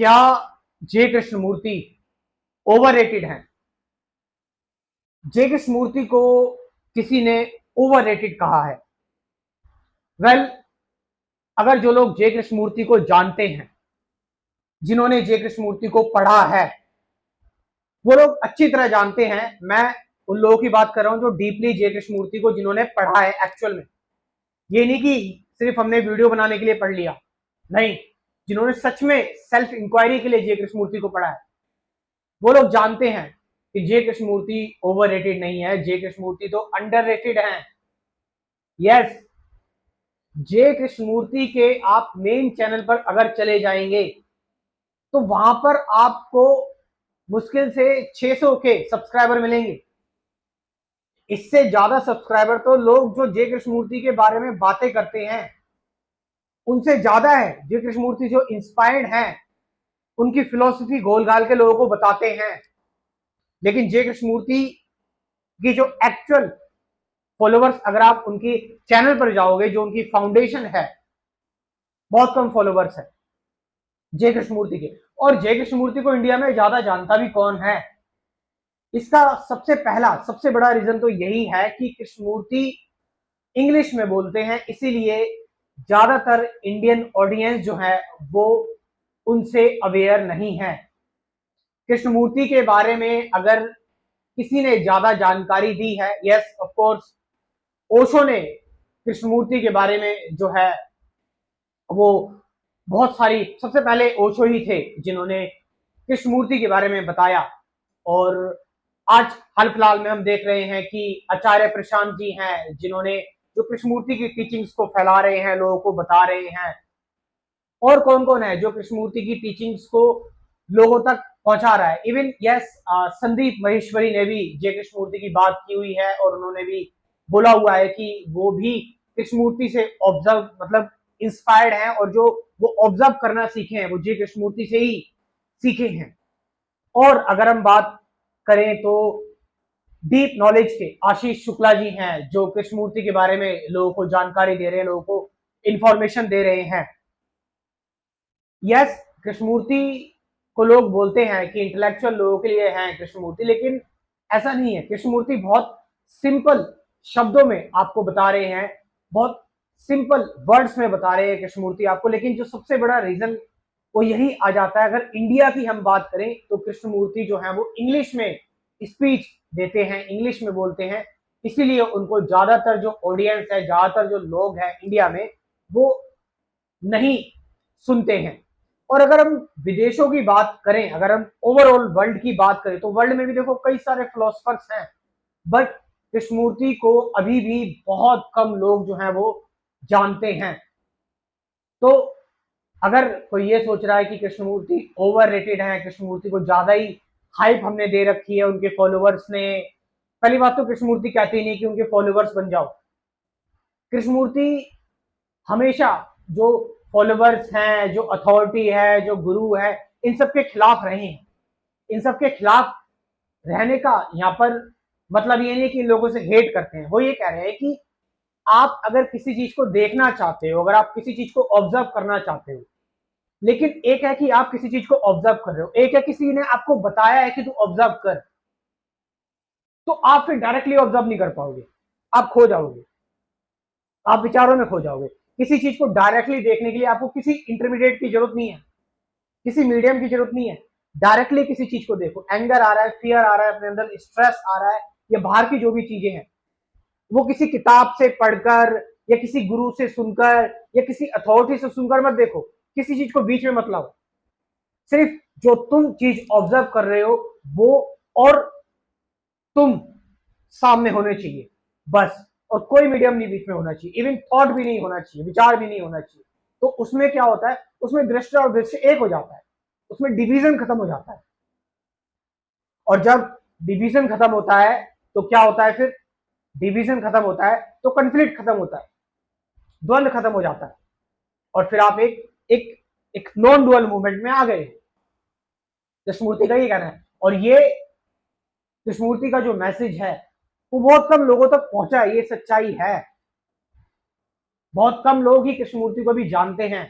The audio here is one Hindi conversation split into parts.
क्या जे कृष्णमूर्ति ओवररेटेड हैं? जे कृष्णमूर्ति को किसी ने ओवररेटेड कहा है? वेल, अगर जो लोग जे कृष्णमूर्ति को जानते हैं, जिन्होंने जे कृष्णमूर्ति को पढ़ा है, वो लोग अच्छी तरह जानते हैं। मैं उन लोगों की बात कर रहा हूं जो डीपली जे कृष्णमूर्ति को जिन्होंने पढ़ा है एक्चुअल में। ये नहीं कि सिर्फ हमने वीडियो बनाने के लिए पढ़ लिया, नहीं, जिन्होंने सच में सेल्फ इंक्वायरी के लिए जे कृष्णमूर्ति को पढ़ा है, वो लोग जानते हैं कि जे कृष्णमूर्ति ओवररेटेड नहीं है। जे कृष्णमूर्ति तो अंडररेटेड हैं। यस, जे कृष्णमूर्ति के आप मेन चैनल पर अगर चले जाएंगे तो वहां पर आपको मुश्किल से 600 के सब्सक्राइबर मिलेंगे। इससे ज्यादा सब्सक्राइबर तो लोग जो जे कृष्णमूर्ति के बारे में बातें करते हैं उनसे ज्यादा है। जे कृष्णमूर्ति जो इंस्पायर्ड हैं, उनकी फिलॉसफी घोल घाल के लोगों को बताते हैं, लेकिन जे कृष्णमूर्ति की जो एक्चुअल फॉलोवर्स, अगर आप उनकी चैनल पर जाओगे, जो उनकी फाउंडेशन है, बहुत कम फॉलोवर्स है जे कृष्णमूर्ति के। और जे कृष्णमूर्ति को इंडिया में ज्यादा जानता भी कौन है? इसका सबसे पहला सबसे बड़ा रीजन तो यही है कि कृष्णमूर्ति इंग्लिश में बोलते हैं, इसीलिए ज्यादातर इंडियन ऑडियंस जो है वो उनसे अवेयर नहीं है। कृष्णमूर्ति के बारे में अगर किसी ने ज्यादा जानकारी दी है, यस ऑफ कोर्स, ओशो ने कृष्णमूर्ति के बारे में जो है वो बहुत सारी, सबसे पहले ओशो ही थे जिन्होंने कृष्णमूर्ति के बारे में बताया। और आज हाल फिलहाल में हम देख रहे हैं कि आचार्य प्रशांत जी हैं जिन्होंने जो कृष्णमूर्ति की टीचिंग्स को फैला रहे हैं, लोगों को बता रहे हैं। और कौन कौन है जो कृष्णमूर्ति की टीचिंग्स को लोगों तक पहुंचा रहा है? इवन यस, संदीप महेश्वरी ने भी जे कृष्णमूर्ति की बात की हुई है और उन्होंने भी बोला हुआ है कि वो भी कृष्णमूर्ति से ऑब्जर्व, मतलब इंस्पायर्ड हैं, और जो वो ऑब्जर्व करना सीखे हैं वो जे कृष्णमूर्ति से ही सीखे हैं। और अगर हम बात करें तो डीप नॉलेज के आशीष शुक्ला जी हैं जो कृष्णमूर्ति के बारे में लोगों को जानकारी दे रहे हैं, लोगों को इंफॉर्मेशन दे रहे हैं। यस, कृष्णमूर्ति को लोग बोलते हैं कि इंटेलेक्चुअल लोगों के लिए हैं कृष्णमूर्ति, लेकिन ऐसा नहीं है। कृष्णमूर्ति बहुत सिंपल शब्दों में आपको बता रहे हैं, बहुत सिंपल वर्ड्स में बता रहे हैं कृष्णमूर्ति आपको। लेकिन जो सबसे बड़ा रीजन वो यही आ जाता है, अगर इंडिया की हम बात करें तो कृष्णमूर्ति जो है वो इंग्लिश में स्पीच देते हैं, इंग्लिश में बोलते हैं, इसीलिए उनको ज्यादातर जो ऑडियंस है, ज्यादातर जो लोग हैं इंडिया में, वो नहीं सुनते हैं। और अगर हम विदेशों की बात करें, अगर हम ओवरऑल वर्ल्ड की बात करें, तो वर्ल्ड में भी देखो कई सारे फिलोसफर्स हैं, बट कृष्णमूर्ति को अभी भी बहुत कम लोग जो हैं वो जानते हैं। तो अगर कोई ये सोच रहा है कि कृष्णमूर्ति ओवररेटेड है, कृष्णमूर्ति को ज्यादा ही हाइप हमने दे रखी है उनके फॉलोअर्स ने, पहली बात तो कृष्णमूर्ति कहते ही नहीं कि उनके फॉलोअर्स बन जाओ। कृष्णमूर्ति हमेशा जो फॉलोअर्स हैं, जो अथॉरिटी है, जो गुरु है, इन सब के खिलाफ रहे हैं। इन सब के खिलाफ रहने का यहाँ पर मतलब ये नहीं कि इन लोगों से हेट करते हैं। वो ये कह रहे हैं कि आप अगर किसी चीज को देखना चाहते हो, अगर आप किसी चीज को ऑब्जर्व करना चाहते हो, लेकिन एक है कि आप किसी चीज को ऑब्जर्व कर रहे हो, एक है किसी ने आपको बताया है कि तू ऑब्जर्व कर, तो आप फिर डायरेक्टली ऑब्जर्व नहीं कर पाओगे, आप खो जाओगे, आप विचारों में खो जाओगे। किसी चीज को डायरेक्टली देखने के लिए आपको किसी इंटरमीडिएट की जरूरत नहीं है, किसी मीडियम की जरूरत नहीं है। डायरेक्टली किसी चीज को देखो, एंगर आ रहा है, फियर आ रहा है अपने अंदर, स्ट्रेस आ रहा है, या बाहर की जो भी चीजें हैं, वो किसी किताब से पढ़कर या किसी गुरु से सुनकर या किसी अथॉरिटी से सुनकर मत देखो। किसी चीज को बीच में मत लाओ, सिर्फ जो तुम चीज ऑब्जर्व कर रहे हो वो और तुम सामने होने चाहिए, बस। और कोई मीडियम नहीं बीच में होना चाहिए, इवन थॉट भी नहीं होना चाहिए, विचार भी नहीं होना चाहिए। तो उसमें क्या होता है, उसमें दृष्टि और दृश्य एक हो जाता है, उसमें डिवीजन खत्म हो जाता है। और जब डिवीजन खत्म होता है तो क्या होता है, फिर डिवीजन खत्म होता है तो कंफ्लिक्ट खत्म होता है, द्वंद्व खत्म हो जाता है, और फिर आप एक एक एक नॉन डुअल मूवमेंट में आ गए। कृष्णमूर्ति का ये कहना है, और ये कृष्णमूर्ति का जो मैसेज है वो बहुत कम लोगों तक पहुंचा है, ये सच्चाई है। बहुत कम लोग ही कृष्णमूर्ति को भी जानते हैं,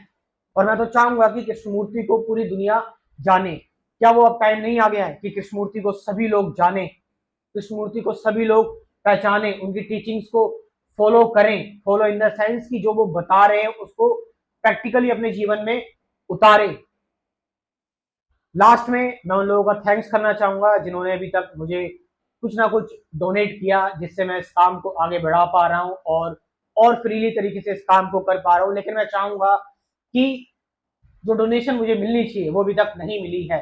और मैं तो चाहूंगा कि कृष्णमूर्ति को पूरी दुनिया जाने। क्या वो अब टाइम नहीं आ गया है कि कृष्णमूर्ति को सभी लोग जाने, कृष्णमूर्ति को सभी लोग पहचाने, उनकी टीचिंग्स को फॉलो करें, फॉलो इन द सेंस कि जो वो बता रहे हैं उसको प्रैक्टिकली अपने जीवन में उतारे। लास्ट में मैं उन लोगों का थैंक्स करना चाहूंगा जिन्होंने अभी तक मुझे कुछ ना कुछ डोनेट किया, जिससे मैं इस काम को आगे बढ़ा पा रहा हूं और फ्रीली तरीके से इस काम को कर पा रहा हूं। लेकिन मैं चाहूंगा कि जो डोनेशन मुझे मिलनी चाहिए वो अभी तक नहीं मिली है।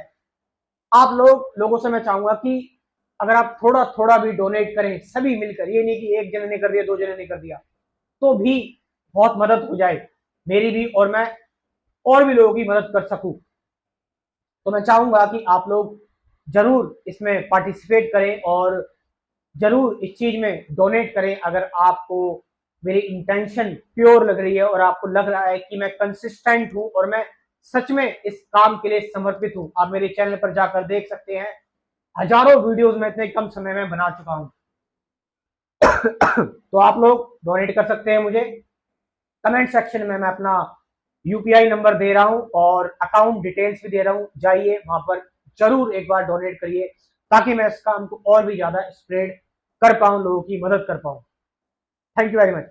आप लोगों से मैं चाहूंगा कि अगर आप थोड़ा थोड़ा भी डोनेट करें सभी मिलकर, ये नहीं कि एक जने ने कर दिया, दो जने ने कर दिया, तो भी बहुत मदद हो जाए मेरी भी, और मैं और भी लोगों की मदद कर सकूं। तो मैं चाहूंगा कि आप लोग जरूर इसमें पार्टिसिपेट करें और जरूर इस चीज में डोनेट करें अगर आपको मेरी इंटेंशन प्योर लग रही है और आपको लग रहा है कि मैं कंसिस्टेंट हूं और मैं सच में इस काम के लिए समर्पित हूं। आप मेरे चैनल पर जाकर देख सकते हैं, हजारों वीडियोस मैं इतने कम समय में बना चुका हूं। तो आप लोग डोनेट कर सकते हैं मुझे। कमेंट सेक्शन में मैं अपना यूपीआई नंबर दे रहा हूं और अकाउंट डिटेल्स भी दे रहा हूं, जाइए वहां पर जरूर एक बार डोनेट करिए ताकि मैं इस काम को और भी ज्यादा स्प्रेड कर पाऊं, लोगों की मदद कर पाऊं। Thank you very much.